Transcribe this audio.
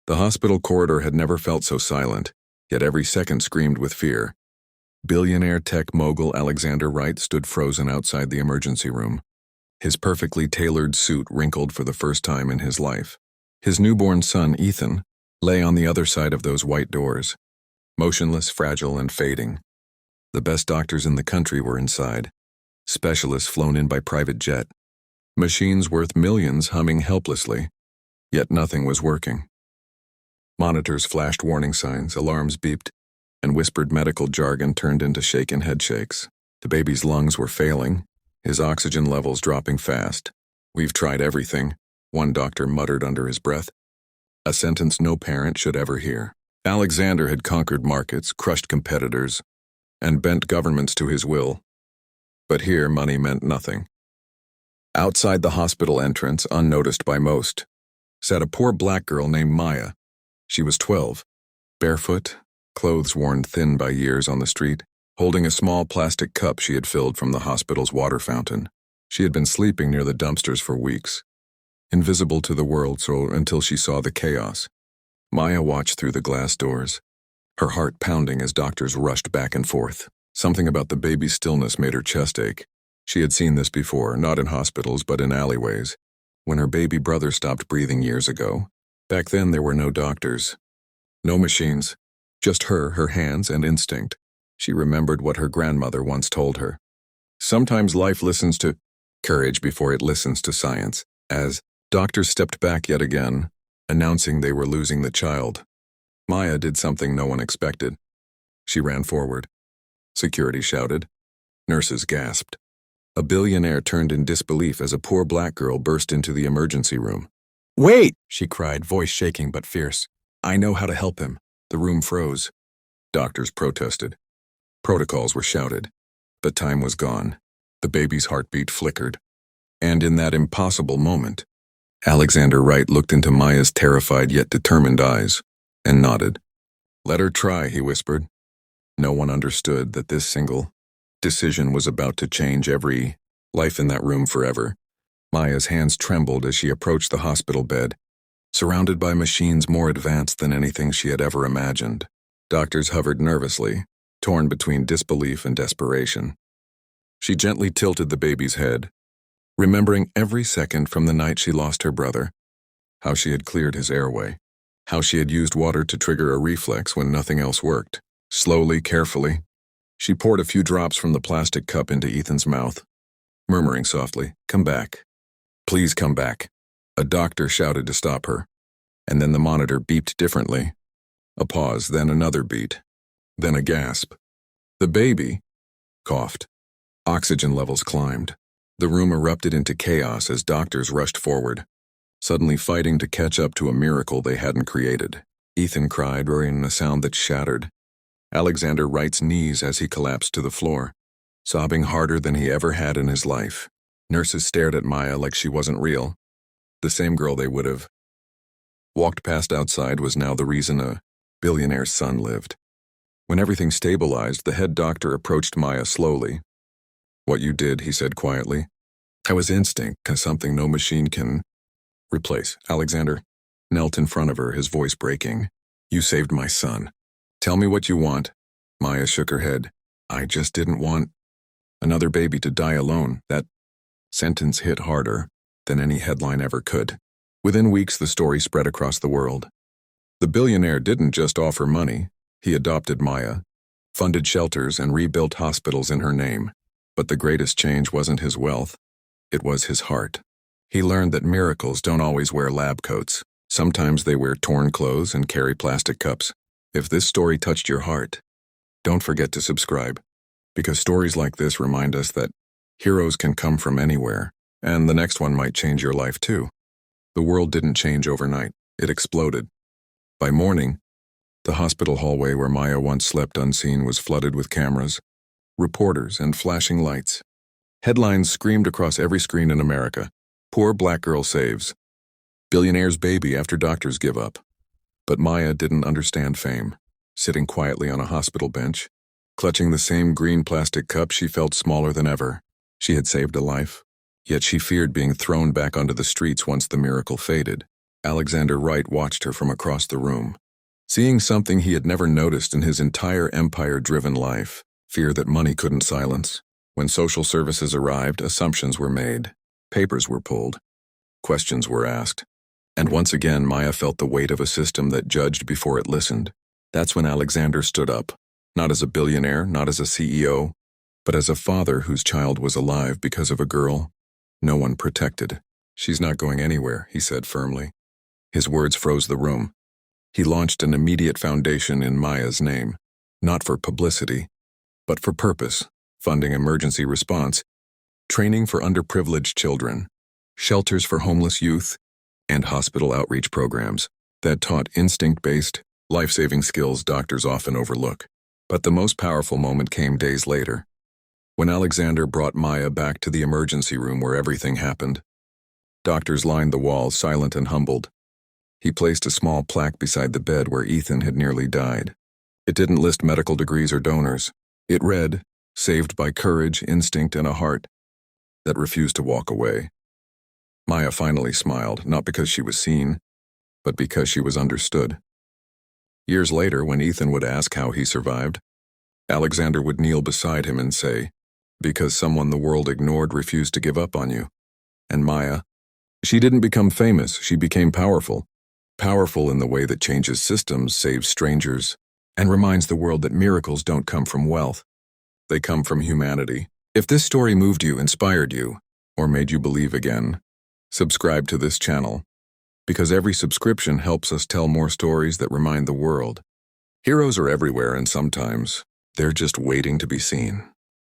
The hospital corridor had never felt so silent, yet every second screamed with fear. Billionaire tech mogul Alexander Wright stood frozen outside the emergency room. His perfectly tailored suit wrinkled for the first time in his life. His newborn son, Ethan, lay on the other side of those white doors, motionless, fragile, and fading. The best doctors in the country were inside, specialists flown in by private jet, machines worth millions humming helplessly, yet nothing was working. Monitors flashed warning signs, alarms beeped, and whispered medical jargon turned into shaken headshakes. The baby's lungs were failing, his oxygen levels dropping fast. "We've tried everything," one doctor muttered under his breath, a sentence no parent should ever hear. Alexander had conquered markets, crushed competitors, and bent governments to his will. But here money meant nothing. Outside the hospital entrance, unnoticed by most, sat a poor black girl named Maya. She was 12, barefoot, clothes worn thin by years on the street, holding a small plastic cup she had filled from the hospital's water fountain. She had been sleeping near the dumpsters for weeks, invisible to the world until she saw the chaos. Maya watched through the glass doors, her heart pounding as doctors rushed back and forth. Something about the baby's stillness made her chest ache. She had seen this before, not in hospitals but in alleyways, when her baby brother stopped breathing years ago. Back then there were no doctors, no machines, just her hands, and instinct. She remembered what her grandmother once told her. Sometimes life listens to courage before it listens to science. As doctors stepped back yet again, announcing they were losing the child, Maya did something no one expected. She ran forward. Security shouted. Nurses gasped. A billionaire turned in disbelief as a poor black girl burst into the emergency room. "Wait!" she cried, voice shaking but fierce. "I know how to help him." The room froze. Doctors protested. Protocols were shouted. But time was gone. The baby's heartbeat flickered. And in that impossible moment, Alexander Wright looked into Maya's terrified yet determined eyes and nodded. "Let her try," he whispered. No one understood that this single decision was about to change every life in that room forever. Maya's hands trembled as she approached the hospital bed, surrounded by machines more advanced than anything she had ever imagined. Doctors hovered nervously, torn between disbelief and desperation. She gently tilted the baby's head, remembering every second from the night she lost her brother, how she had cleared his airway, how she had used water to trigger a reflex when nothing else worked. Slowly, carefully, she poured a few drops from the plastic cup into Ethan's mouth, murmuring softly, "Come back. Please come back." A doctor shouted to stop her, and then the monitor beeped differently. A pause, then another beat, then a gasp. The baby coughed. Oxygen levels climbed. The room erupted into chaos as doctors rushed forward, suddenly fighting to catch up to a miracle they hadn't created. Ethan cried, roaring a sound that shattered Alexander Wright's knees as he collapsed to the floor, sobbing harder than he ever had in his life. Nurses stared at Maya like she wasn't real. The same girl they would have walked past outside was now the reason a billionaire's son lived. When everything stabilized, the head doctor approached Maya slowly. "What you did," he said quietly, "that was instinct, something no machine can replace." Alexander knelt in front of her, his voice breaking. "You saved my son. Tell me what you want." Maya shook her head. "I just didn't want another baby to die alone." That sentence hit harder than any headline ever could. Within weeks, the story spread across the world. The billionaire didn't just offer money. He adopted Maya, funded shelters, and rebuilt hospitals in her name. But the greatest change wasn't his wealth. It was his heart. He learned that miracles don't always wear lab coats. Sometimes they wear torn clothes and carry plastic cups. If this story touched your heart, don't forget to subscribe, because stories like this remind us that heroes can come from anywhere, and the next one might change your life too. The world didn't change overnight. It exploded. By morning, the hospital hallway where Maya once slept unseen was flooded with cameras, reporters, and flashing lights. Headlines screamed across every screen in America. "Poor black girl saves. Billionaire's baby after doctors give up." But Maya didn't understand fame. Sitting quietly on a hospital bench, clutching the same green plastic cup, she felt smaller than ever. She had saved a life, yet she feared being thrown back onto the streets once the miracle faded. Alexander Wright watched her from across the room, seeing something he had never noticed in his entire empire-driven life: fear that money couldn't silence. When social services arrived, assumptions were made, papers were pulled, questions were asked. And once again, Maya felt the weight of a system that judged before it listened. That's when Alexander stood up, not as a billionaire, not as a CEO, but as a father whose child was alive because of a girl no one protected. "She's not going anywhere," he said firmly. His words froze the room. He launched an immediate foundation in Maya's name, not for publicity, but for purpose: funding emergency response, training for underprivileged children, shelters for homeless youth, and hospital outreach programs that taught instinct-based, life-saving skills doctors often overlook. But the most powerful moment came days later, when Alexander brought Maya back to the emergency room where everything happened. Doctors lined the walls, silent and humbled. He placed a small plaque beside the bed where Ethan had nearly died. It didn't list medical degrees or donors. It read, "Saved by courage, instinct, and a heart that refused to walk away." Maya finally smiled, not because she was seen, but because she was understood. Years later, when Ethan would ask how he survived, Alexander would kneel beside him and say, "Because someone the world ignored refused to give up on you." And Maya, she didn't become famous, she became powerful. Powerful in the way that changes systems, saves strangers, and reminds the world that miracles don't come from wealth. They come from humanity. If this story moved you, inspired you, or made you believe again, subscribe to this channel, because every subscription helps us tell more stories that remind the world. Heroes are everywhere, and sometimes they're just waiting to be seen.